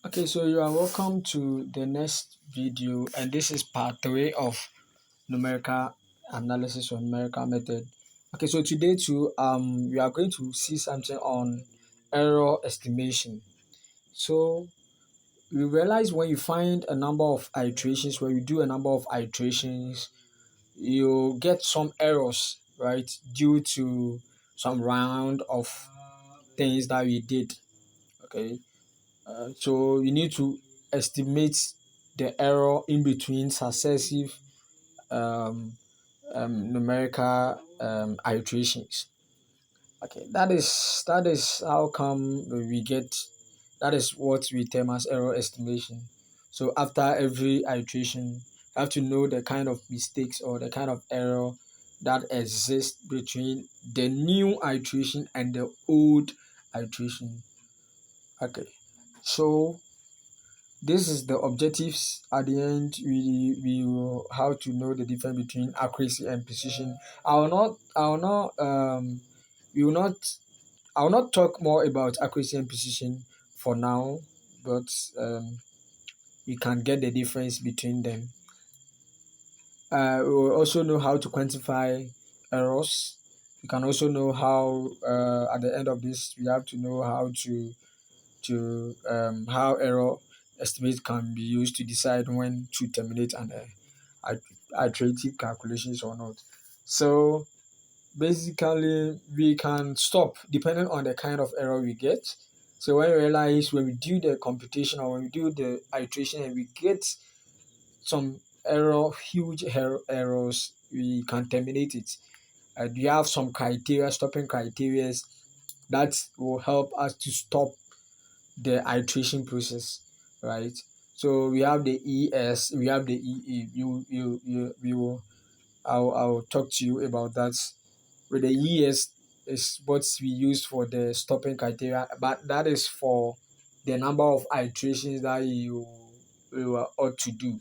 Okay, so you are welcome to the next video, and this is part 3 of numerical analysis or numerical method. Okay, so today too, we are going to see something on error estimation. So you realize when you find a number of iterations, when you do a number of iterations, you get some errors, right, due to some round of things that we did. Okay, so you need to estimate the error in between successive um, numerical iterations. Okay, that is how come we get, that is what we term as error estimation. So after every iteration, you have to know the kind of mistakes or the kind of error that exists between the new iteration and the old iteration. Okay, so this is the objectives. At the end, we will how to know the difference between accuracy and precision. I will not we will not I will not talk more about accuracy and precision for now, but we can get the difference between them. We will also know how to quantify errors. We can also know how at the end of this we have to know how to how error estimates can be used to decide when to terminate an iterative calculations or not. So basically, we can stop depending on the kind of error we get. So when we realize when we do the computation or when we do the iteration and we get some huge errors, we can terminate it. We have some criteria, stopping criteria that will help us to stop the iteration process, right? So we have the ES, we have the EE. We will. I'll talk to you about that. With the ES is what we use for the stopping criteria, but that is for the number of iterations that you ought to do.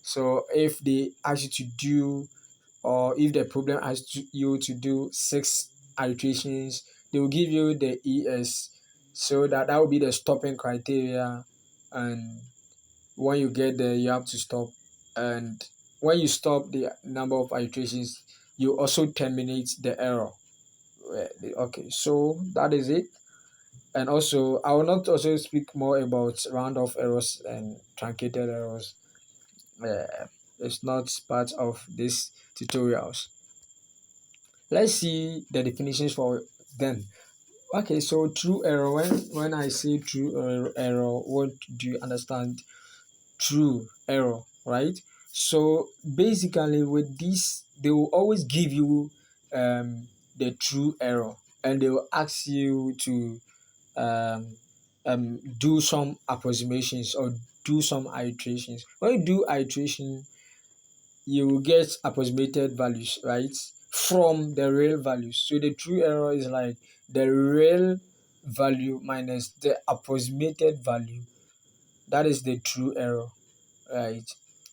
So if they ask you to do, or if the problem asks you to do 6 iterations, they will give you the ES. So that will be the stopping criteria, and when you get there, you have to stop. And when you stop the number of iterations, you also terminate the error. Okay, so that is it. And also, I will not also speak more about round off errors and truncated errors. It's not part of these tutorials. Let's see the definitions for them. Okay, so true error. When I say true error, what do you understand? True error, right? So basically, with this, they will always give you the true error, and they will ask you to um, do some approximations or do some iterations. When you do iteration, you will get approximated values, right, from the real values. So the true error is like the real value minus the approximated value. That is the true error, right?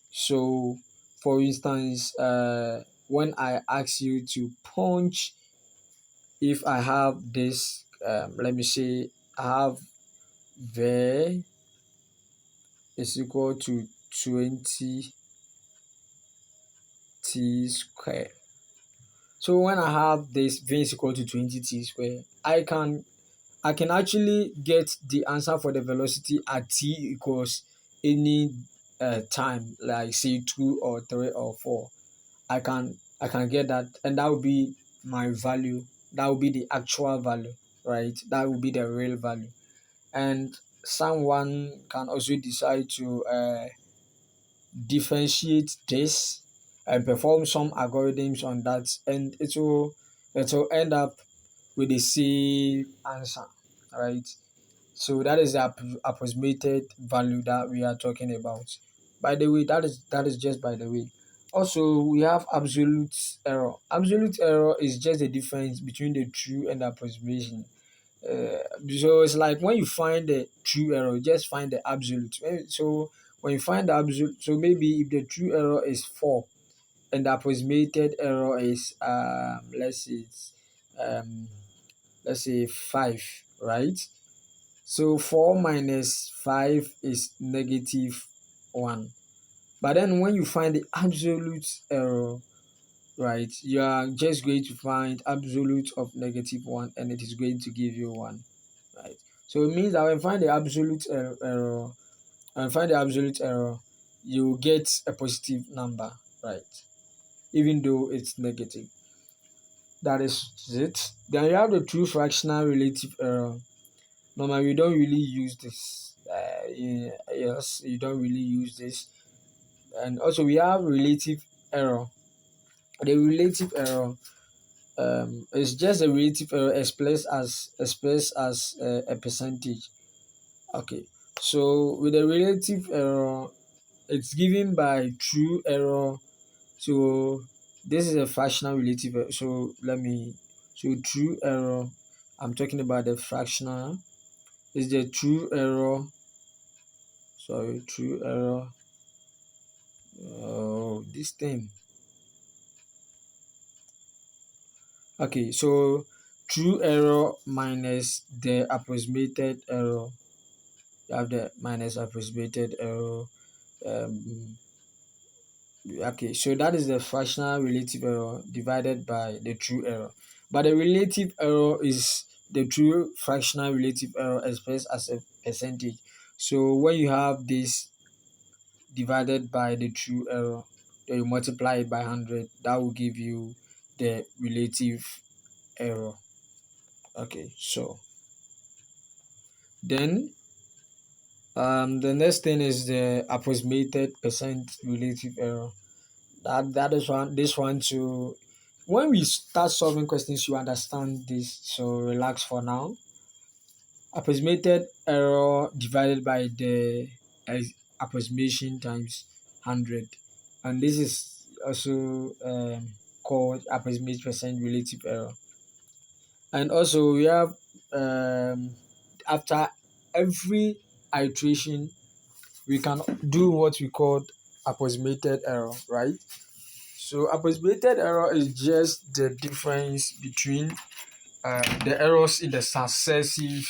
So for instance, when I ask you to punch, if I have this, let me say I have v is equal to 20 t square. So when I have this v is equal to 20 t square, I can actually get the answer for the velocity at t equals any time, like say 2 or 3 or 4. I can get that, and that will be my value. That will be the actual value, right? That will be the real value. And someone can also decide to differentiate this and perform some algorithms on that, and it will end up with the same answer, right? So that is the approximated value that we are talking about. By the way, that is just by the way. Also, we have absolute error. Absolute error is just the difference between the true and the approximation. So it's like when you find the true error, just find the absolute. So when you find the absolute, so maybe if the true error is 4 and the approximated error is let's say 5, right? So 4 minus 5 is negative 1. But then when you find the absolute error, right, you are just going to find absolute of negative 1 and it is going to give you 1, right? So it means that when you find the absolute error, and find the absolute error, you get a positive number, right? Even though it's negative. That is it. Then you have the true fractional relative error. Normally, we don't really use this. Yes, you don't really use this. And also, we have relative error. The relative error is just a relative error expressed as a percentage. Okay, so with the relative error, it's given by true error. So this is a fractional relative error. So true error. I'm talking about the fractional. Is the true error. Sorry, true error. Oh, this thing. Okay, so true error minus the approximated error. You have the minus approximated error. Um, okay, so that is the fractional relative error divided by the true error. But the relative error is the true fractional relative error expressed as a percentage. So when you have this divided by the true error, then you multiply it by 100, that will give you the relative error. Okay, so then the next thing is the approximated percent relative error. That is one. This one too. When we start solving questions, you understand this. So relax for now. Approximated error divided by the approximation times 100, and this is also called approximate percent relative error. And also we have after every iteration we can do what we call approximated error, right? So approximated error is just the difference between the errors in the successive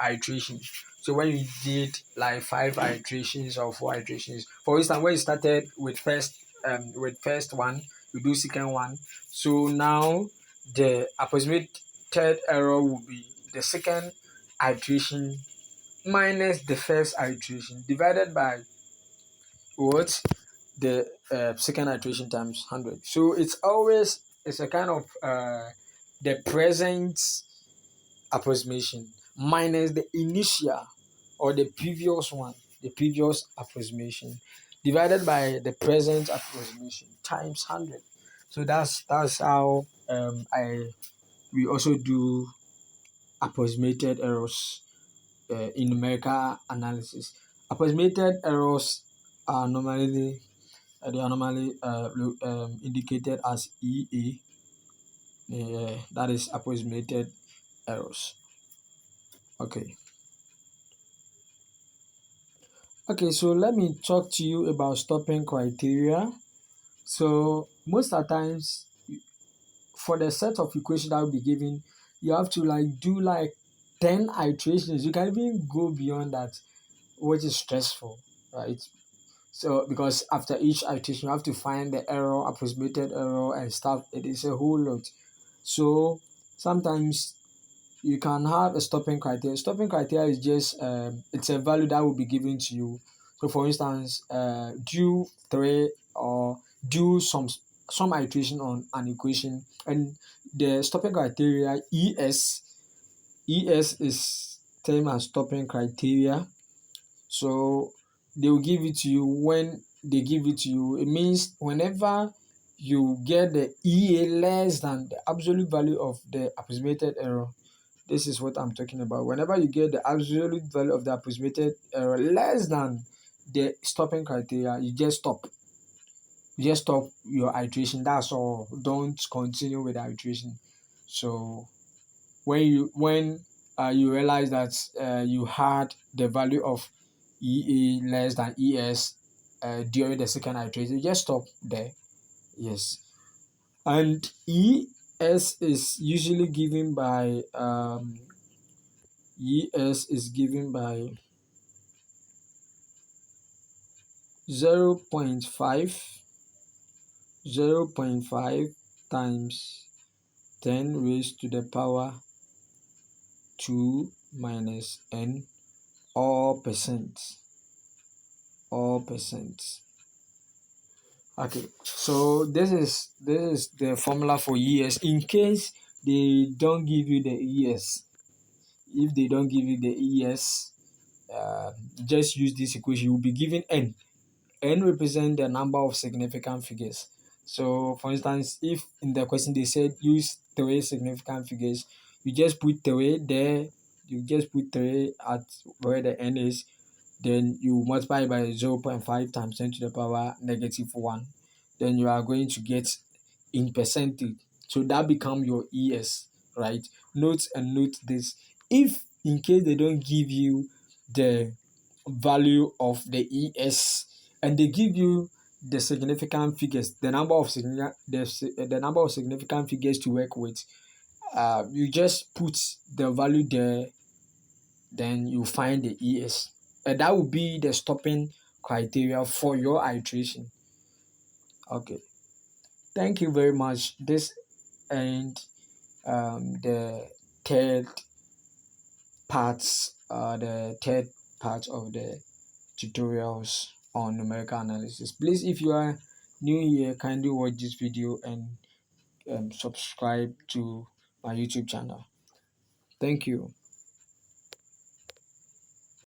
iterations. So when you did like 5 iterations or 4 iterations, for instance, when you started with first one, you do second one. So now the approximated error will be the second iteration minus the first iteration divided by what the second iteration times 100. So it's a kind of the present approximation minus the initial or the previous approximation divided by the present approximation times 100. So that's how I we also do approximated errors in numerical analysis. Approximated errors are normally indicated as EA, that is approximated errors. Okay. Okay, so let me talk to you about stopping criteria. So most of the times for the set of equations that will be given, you have to do 10 iterations. You can even go beyond that, which is stressful, right? So because after each iteration you have to find the error, approximated error and stuff. It is a whole lot. So sometimes you can have a stopping criteria. Stopping criteria is just it's a value that will be given to you. So for instance, do 3 or do some iteration on an equation, and the stopping criteria ES is termed as stopping criteria. So they will give it to you. When they give it to you, it means whenever you get the EA less than the absolute value of the approximated error, this is what I'm talking about. Whenever you get the absolute value of the approximated error less than the stopping criteria, you just stop. You just stop your iteration. That's all. Don't continue with the iteration. So when you realize that you had the value of EA less than ES during the second iteration, you just stop there. Yes. And ES is usually given by ES is given by 0.5 times 10 raised to the power 2 minus n, all percent. Okay, so this is the formula for ES. In case they don't give you the ES, if they don't give you the ES, just use this equation. You will be given n. N represent the number of significant figures. So, for instance, if in the question they said use three significant figures, you just put three there. You just put three at where the n is. Then you multiply by 0.5 times 10 to the power negative 1. Then you are going to get in percentage. So that become your ES, right? Note this. If in case they don't give you the value of the ES and they give you the significant figures, the number of significant figures to work with, you just put the value there, then you find the ES. And that will be the stopping criteria for your iteration. Okay. Thank you very much. This and the third the third part of the tutorials on numerical analysis. Please, if you are new here, kindly watch this video and subscribe to my YouTube channel. Thank you.